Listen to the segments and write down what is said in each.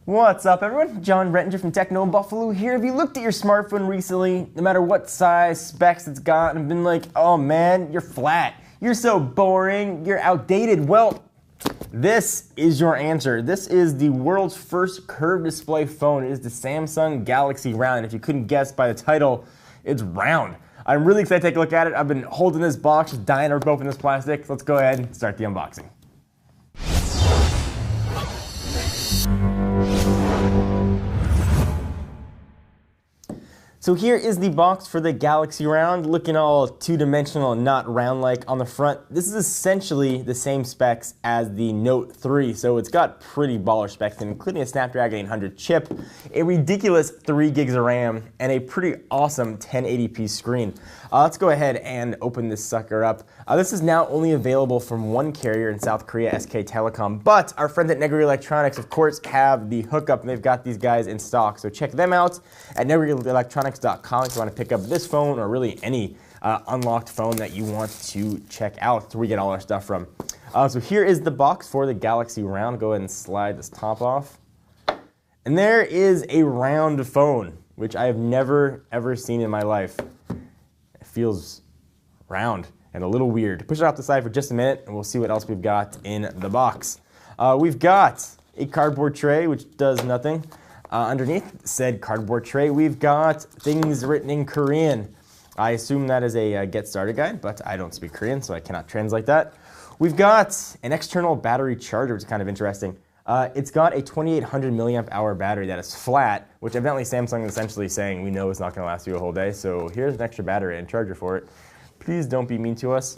What's up, everyone? John Rettinger from Techno Buffalo here. Have you looked at your smartphone recently, no matter what size, specs it's got, and been like, oh man, you're flat, you're so boring, you're outdated? Well, this is your answer. This is the world's first curved display phone. It is the Samsung Galaxy Round. If you couldn't guess by the title, it's round. I'm really excited to take a look at it. I've been holding this box, just dying to rip open this plastic. So let's go ahead and start the unboxing. So here is the box for the Galaxy Round, looking all two-dimensional, not round-like on the front. This is essentially the same specs as the Note 3, so it's got pretty baller specs, including a Snapdragon 800 chip, a ridiculous 3 gigs of RAM, and a pretty awesome 1080p screen. Let's go ahead and open this sucker up. This is now only available from one carrier in South Korea, SK Telecom, but our friends at Neguri Electronics, of course, have the hookup, and they've got these guys in stock. So check them out at negurielectronics.com if you want to pick up this phone or really any unlocked phone that you want to check out. That's where we get all our stuff from. So here is the box for the Galaxy Round. Go ahead and slide this top off. And there is a round phone, which I have never, ever seen in my life. It feels round and a little weird. Push it off the side for just a minute, and we'll see what else we've got in the box. We've got a cardboard tray, which does nothing. Underneath said cardboard tray, we've got things written in Korean. I assume that is a get started guide, but I don't speak Korean, so I cannot translate that. We've got an external battery charger, which is kind of interesting. It's got a 2800 milliamp hour battery that is flat, which evidently Samsung is essentially saying we know it's not going to last you a whole day, so here's an extra battery and charger for it. Please don't be mean to us.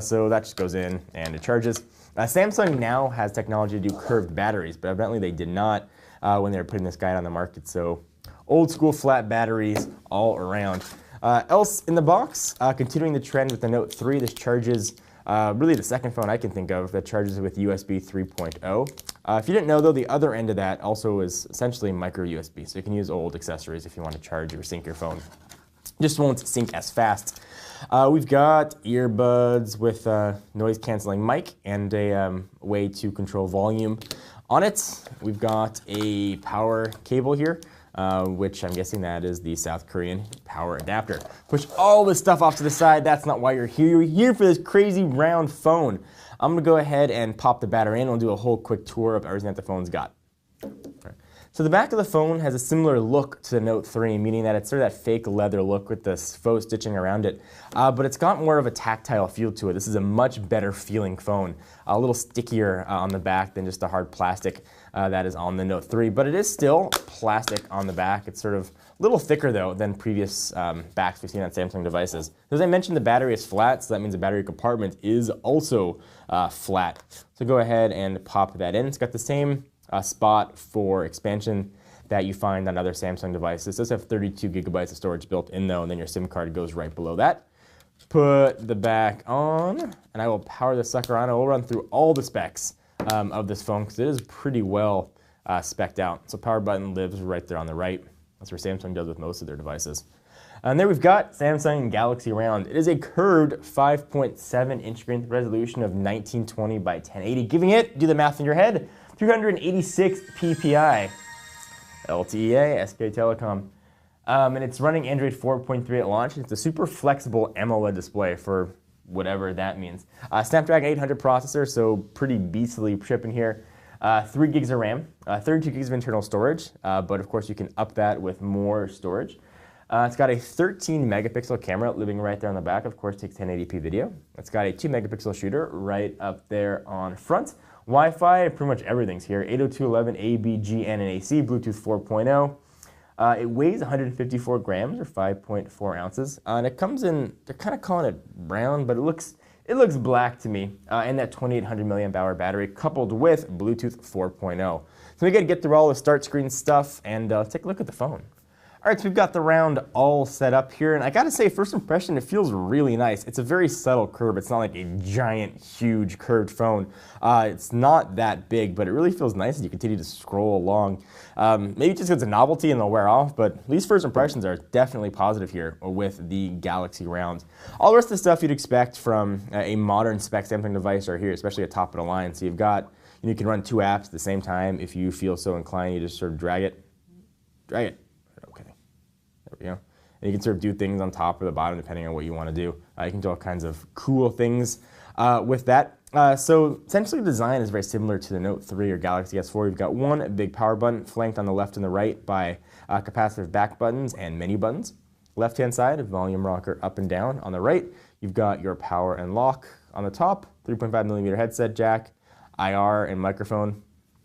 So that just goes in and it charges. Samsung now has technology to do curved batteries, but evidently they did not when they were putting this guy on the market. So old school flat batteries all around. Else in the box, continuing the trend with the Note 3, this charges really the second phone I can think of that charges with USB 3.0. If you didn't know though, the other end of that also is essentially micro USB, so you can use old accessories if you want to charge or sync your phone. Just won't sync as fast. We've got earbuds with noise canceling mic and a way to control volume. On it, we've got a power cable here, which I'm guessing that is the South Korean power adapter. Push all this stuff off to the side. That's not why you're here. You're here for this crazy round phone. I'm gonna go ahead and pop the battery in. We'll do a whole quick tour of everything that the phone's got. So the back of the phone has a similar look to the Note 3, meaning that it's sort of that fake leather look with this faux stitching around it, but it's got more of a tactile feel to it. This is a much better feeling phone, a little stickier on the back than just the hard plastic that is on the Note 3, but it is still plastic on the back. It's sort of a little thicker though than previous backs we've seen on Samsung devices. As I mentioned, the battery is flat, so that means the battery compartment is also flat. So go ahead and pop that in. It's got the same spot for expansion that you find on other Samsung devices. It does have 32 gigabytes of storage built in though, and then your SIM card goes right below that. Put the back on, and I will power the sucker on. I will run through all the specs of this phone because it is pretty well spec'd out. So power button lives right there on the right. That's where Samsung does with most of their devices. And there we've got Samsung Galaxy Round. It is a curved 5.7 inch screen with a resolution of 1920 by 1080, giving it, do the math in your head, 386 ppi, LTE, SK Telecom, and it's running Android 4.3 at launch. It's a super flexible AMOLED display for whatever that means. Snapdragon 800 processor, so pretty beastly chip in here. 3 gigs of RAM, 32 gigs of internal storage, but of course you can up that with more storage. It's got a 13 megapixel camera living right there on the back, of course takes 1080p video. It's got a 2 megapixel shooter right up there on front. Wi-Fi, pretty much everything's here. 802.11 ABGN and AC, Bluetooth 4.0. It weighs 154 grams or 5.4 ounces. And it comes in, they're kind of calling it brown, but it looks black to me. And that 2800 milliamp hour battery coupled with Bluetooth 4.0. So we got to get through all the start screen stuff and take a look at the phone. All right, so we've got the Round all set up here, and I gotta say, first impression, it feels really nice. It's a very subtle curve. It's not like a giant, huge curved phone. It's not that big, but it really feels nice as you continue to scroll along. Maybe just it's a novelty and they'll wear off, but at least first impressions are definitely positive here with the Galaxy Round. All the rest of the stuff you'd expect from a modern spec Samsung device are here, especially at top of the line. So you've got And you can run 2 apps at the same time if you feel so inclined. You just sort of drag it. Okay, there we go. And you can sort of do things on top or the bottom depending on what you want to do. You can do all kinds of cool things with that. So essentially the design is very similar to the Note 3 or Galaxy S4. You've got one big power button flanked on the left and the right by capacitive back buttons and menu buttons. Left-hand side, a volume rocker up and down. On the right, you've got your power and lock. On the top, 3.5mm headset jack, IR and microphone,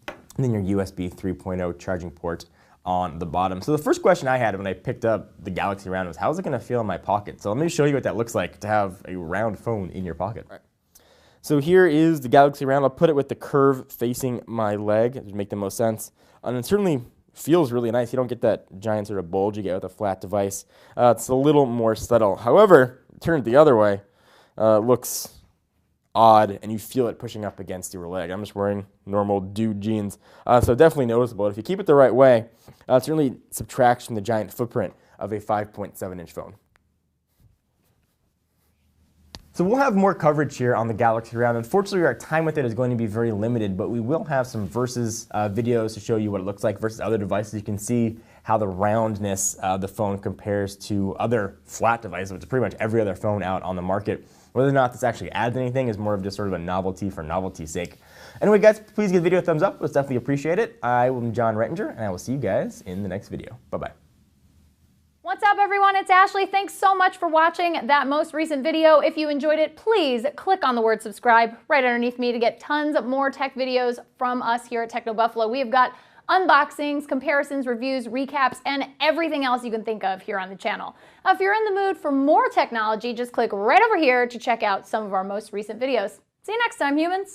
and then your USB 3.0 charging port on the bottom. So the first question I had when I picked up the Galaxy Round was, how's it going to feel in my pocket? So let me show you what that looks like to have a round phone in your pocket. Right. So here is the Galaxy Round. I'll put it with the curve facing my leg to make the most sense. And it certainly feels really nice. You don't get that giant sort of bulge you get with a flat device. It's a little more subtle. However, turn it the other way, it looks odd, and you feel it pushing up against your leg. I'm just wearing normal dude jeans, so definitely noticeable. If you keep it the right way, it certainly subtracts from the giant footprint of a 5.7-inch phone. So we'll have more coverage here on the Galaxy Round. Unfortunately, our time with it is going to be very limited, but we will have some versus videos to show you what it looks like versus other devices. You can see how the roundness of the phone compares to other flat devices, which is pretty much every other phone out on the market. Whether or not this actually adds anything is more of just sort of a novelty for novelty's sake. Anyway, guys, please give the video a thumbs up. We'll definitely appreciate it. I am John Rettinger, and I will see you guys in the next video. Bye-bye. What's up, everyone? It's Ashley. Thanks so much for watching that most recent video. If you enjoyed it, please click on the word subscribe right underneath me to get tons of more tech videos from us here at Techno Buffalo. We have got unboxings, comparisons, reviews, recaps, and everything else you can think of here on the channel. If you're in the mood for more technology, just click right over here to check out some of our most recent videos. See you next time, humans.